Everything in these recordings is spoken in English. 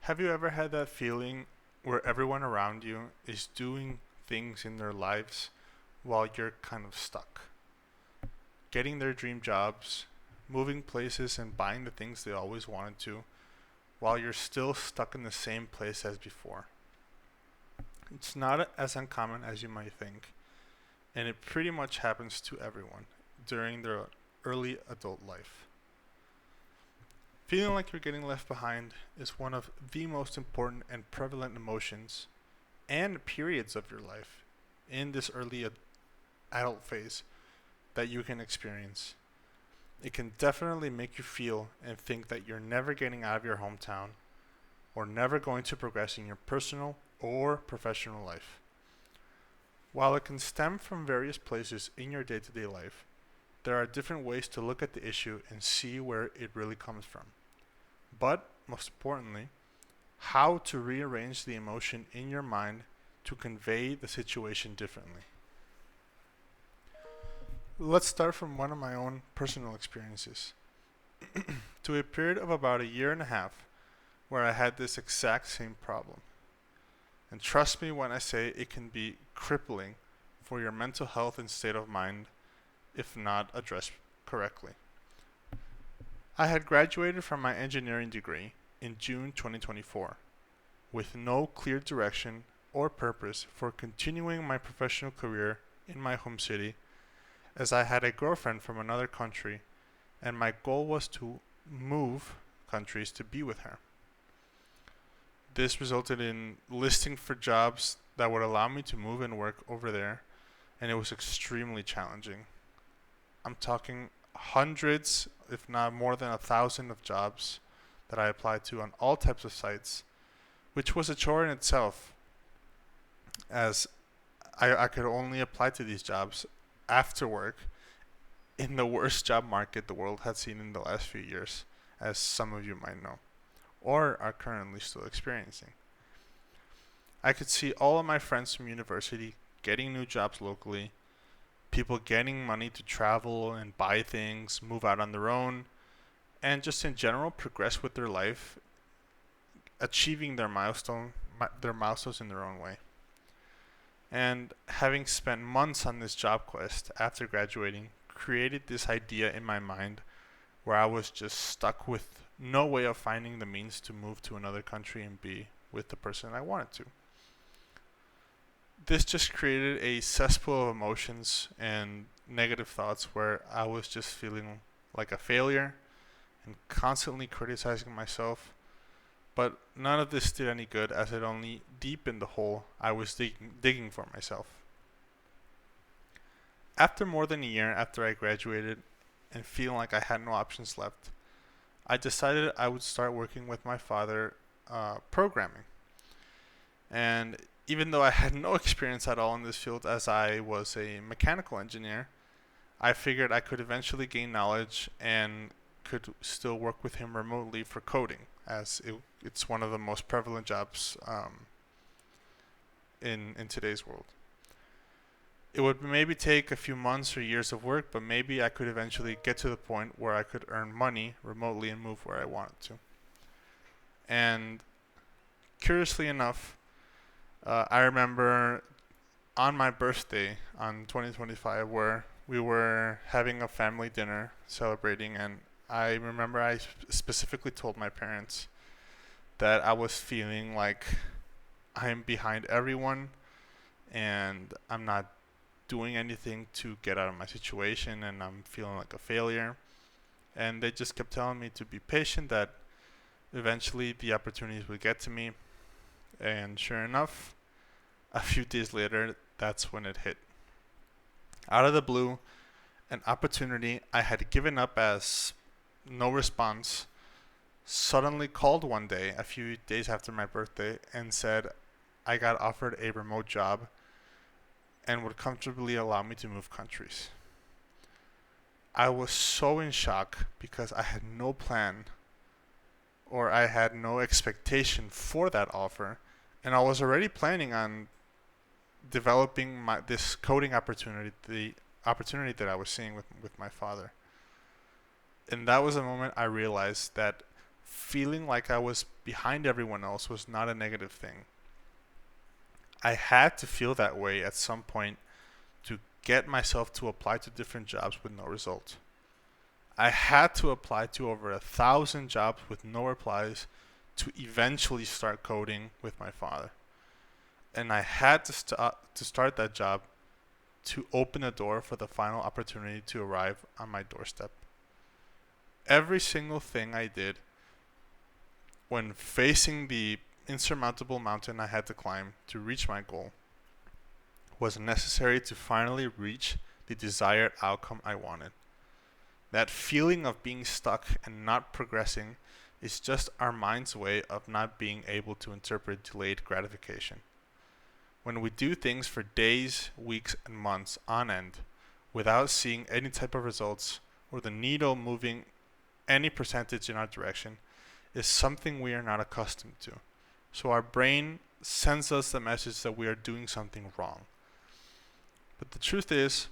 Have you ever had that feeling where everyone around you is doing things in their lives while you're kind of stuck? Getting their dream jobs, moving places, and buying the things they always wanted to, while you're still stuck in the same place as before. It's not as uncommon as you might think, and it pretty much happens to everyone during their early adult life. Feeling like you're getting left behind is one of the most important and prevalent emotions and periods of your life in this early adult phase that you can experience. It can definitely make you feel and think that you're never getting out of your hometown or never going to progress in your personal or professional life. While it can stem from various places in your day to day life, there are different ways to look at the issue and see where it really comes from. But, most importantly, how to rearrange the emotion in your mind to convey the situation differently. Let's start from one of my own personal experiences. To a period of about a year and a half where I had this exact same problem. And trust me when I say it can be crippling for your mental health and state of mind if not addressed correctly. I had graduated from my engineering degree in June 2024 with no clear direction or purpose for continuing my professional career in my home city, as I had a girlfriend from another country and my goal was to move countries to be with her. This resulted in listing for jobs that would allow me to move and work over there, and it was extremely challenging. I'm talking hundreds, if not more than 1,000 of jobs that I applied to on all types of sites, which was a chore in itself, as I could only apply to these jobs after work in the worst job market the world had seen in the last few years, as some of you might know, or are currently still experiencing. I could see all of my friends from university getting new jobs locally, people getting money to travel and buy things, move out on their own, and just in general progress with their life, achieving their milestones in their own way. And having spent months on this job quest after graduating, created this idea in my mind where I was just stuck with no way of finding the means to move to another country and be with the person I wanted to. This just created a cesspool of emotions and negative thoughts where I was just feeling like a failure and constantly criticizing myself. But none of this did any good as it only deepened the hole I was digging for myself. After more than a year after I graduated and feeling like I had no options left, I decided I would start working with my father programming. And even though I had no experience at all in this field as I was a mechanical engineer, I figured I could eventually gain knowledge and could still work with him remotely for coding, as it's one of the most prevalent jobs in today's world. It would maybe take a few months or years of work, but maybe I could eventually get to the point where I could earn money remotely and move where I wanted to. And curiously enough, I remember on my birthday on 2025 where we were having a family dinner celebrating, and I remember I specifically told my parents that I was feeling like I'm behind everyone and I'm not doing anything to get out of my situation and I'm feeling like a failure. And they just kept telling me to be patient, that eventually the opportunities would get to me. And sure enough, a few days later, that's when it hit. Out of the blue, an opportunity I had given up as no response suddenly called one day, a few days after my birthday, and said I got offered a remote job and would comfortably allow me to move countries. I was so in shock because I had no plan or I had no expectation for that offer, and I was already planning on developing this coding opportunity, the opportunity that I was seeing with my father. And that was a moment I realized that feeling like I was behind everyone else was not a negative thing. I had to feel that way at some point to get myself to apply to different jobs with no result. I had to apply to over 1,000 jobs with no replies to eventually start coding with my father. And I had to start that job to open a door for the final opportunity to arrive on my doorstep. Every single thing I did when facing the insurmountable mountain I had to climb to reach my goal was necessary to finally reach the desired outcome I wanted. That feeling of being stuck and not progressing is just our mind's way of not being able to interpret delayed gratification. When we do things for days, weeks, and months on end without seeing any type of results or the needle moving any percentage in our direction, is something we are not accustomed to. So our brain sends us the message that we are doing something wrong. But the truth is,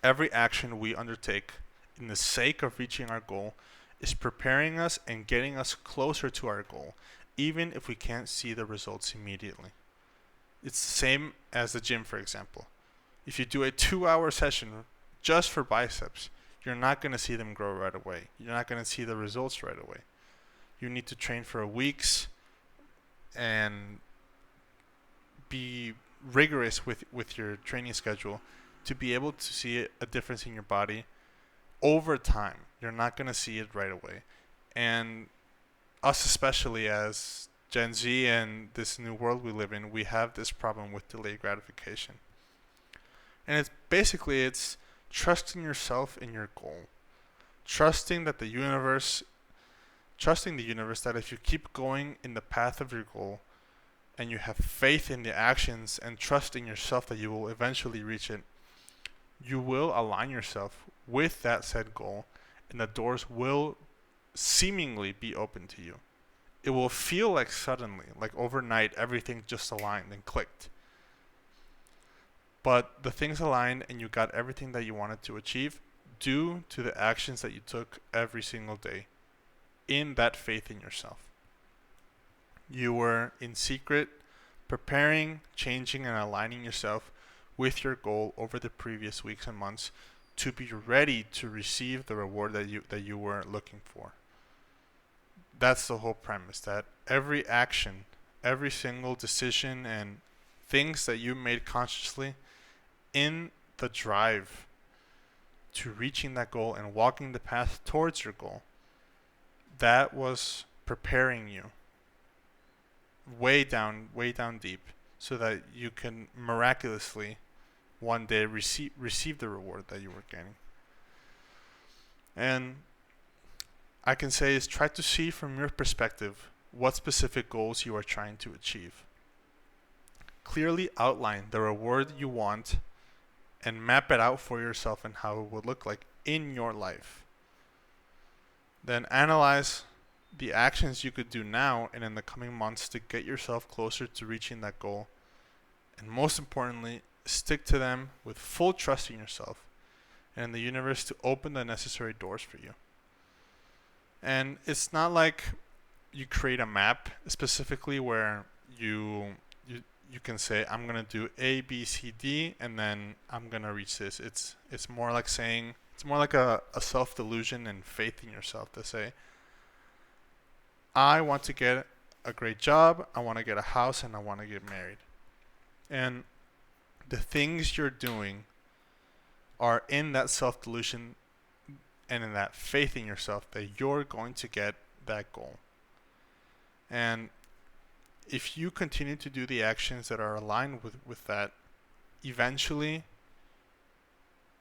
every action we undertake in the sake of reaching our goal is preparing us and getting us closer to our goal, even if we can't see the results immediately. It's the same as the gym, for example. If you do a 2-hour session just for biceps, you're not going to see them grow right away. You're not going to see the results right away. You need to train for weeks and be rigorous with your training schedule to be able to see a difference in your body over time. You're not going to see it right away. And us, especially as Gen Z and this new world we live in, we have this problem with delayed gratification. And it's trusting yourself in your goal. Trusting the universe that if you keep going in the path of your goal and you have faith in the actions and trust in yourself that you will eventually reach it, you will align yourself with that said goal and the doors will seemingly be open to you. It will feel like suddenly, like overnight, everything just aligned and clicked. But the things aligned and you got everything that you wanted to achieve due to the actions that you took every single day in that faith in yourself. You were in secret preparing, changing, and aligning yourself with your goal over the previous weeks and months to be ready to receive the reward that you were looking for. That's the whole premise, that every action, every single decision and things that you made consciously in the drive to reaching that goal and walking the path towards your goal, that was preparing you way down deep so that you can miraculously one day receive the reward that you were getting. And I can say is try to see from your perspective what specific goals you are trying to achieve. Clearly outline the reward you want and map it out for yourself and how it would look like in your life. Then analyze the actions you could do now and in the coming months to get yourself closer to reaching that goal. And most importantly, stick to them with full trust in yourself and in the universe to open the necessary doors for you. And it's not like you create a map specifically where you can say, I'm going to do A, B, C, D, and then I'm going to reach this. It's more like saying, it's more like a self-delusion and faith in yourself to say, I want to get a great job, I want to get a house, and I want to get married. And the things you're doing are in that self-delusion and in that faith in yourself that you're going to get that goal. And if you continue to do the actions that are aligned with that, eventually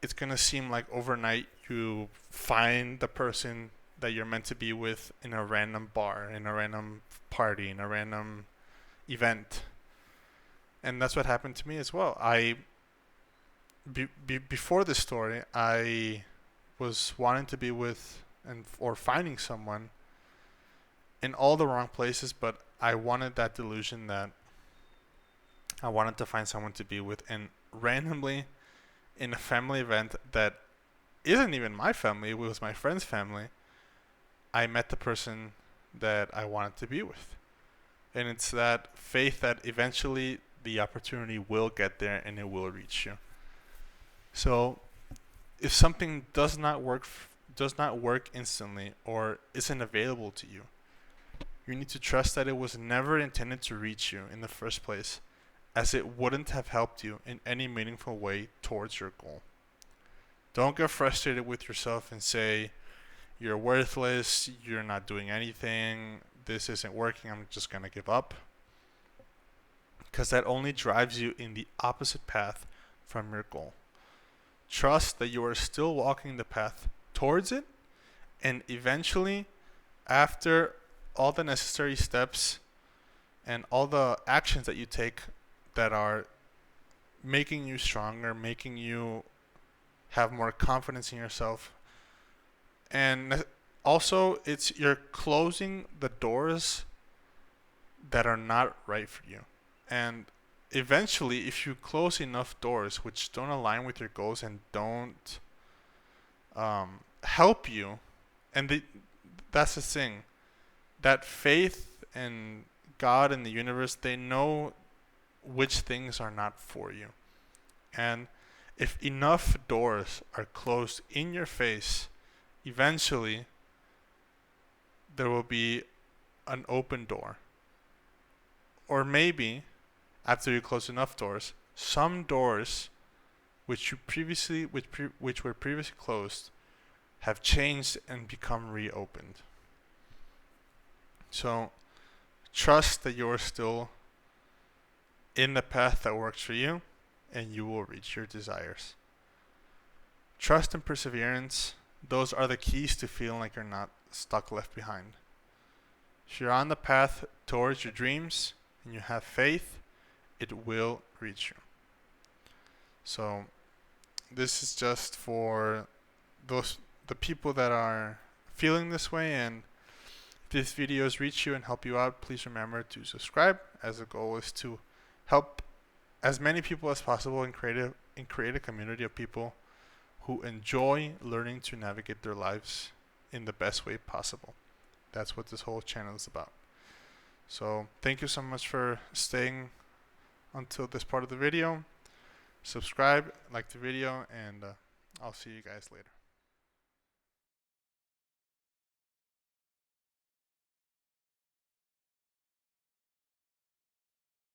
it's going to seem like overnight you find the person that you're meant to be with in a random bar, in a random party, in a random event. And that's what happened to me as well. Before this story, I was wanting to be with or finding someone in all the wrong places, but I wanted that delusion that I wanted to find someone to be with, and randomly in a family event that isn't even my family, it was my friend's family, I met the person that I wanted to be with. And it's that faith that eventually the opportunity will get there and it will reach you. So if something does not work instantly or isn't available to you, you need to trust that it was never intended to reach you in the first place, as it wouldn't have helped you in any meaningful way towards your goal. Don't get frustrated with yourself and say, you're worthless, you're not doing anything, this isn't working, I'm just going to give up. Because that only drives you in the opposite path from your goal. Trust that you are still walking the path towards it, and eventually, after all the necessary steps and all the actions that you take that are making you stronger, making you have more confidence in yourself, and also you're closing the doors that are not right for you. And eventually, if you close enough doors which don't align with your goals and don't help you, and that's the thing, that faith and God and the universe, they know which things are not for you. And if enough doors are closed in your face, eventually there will be an open door. Or maybe after you close enough doors, some doors which were previously closed have changed and become reopened. So trust that you're still in the path that works for you, and you will reach your desires. Trust and perseverance, those are the keys to feeling like you're not stuck left behind. If you're on the path towards your dreams and you have faith, it will reach you. So this is just for the people that are feeling this way, and if these videos reach you and help you out, please remember to subscribe, as the goal is to help as many people as possible and create a community of people who enjoy learning to navigate their lives in the best way possible. That's what this whole channel is about. So thank you so much for staying until this part of the video. Subscribe, like the video, and I'll see you guys later.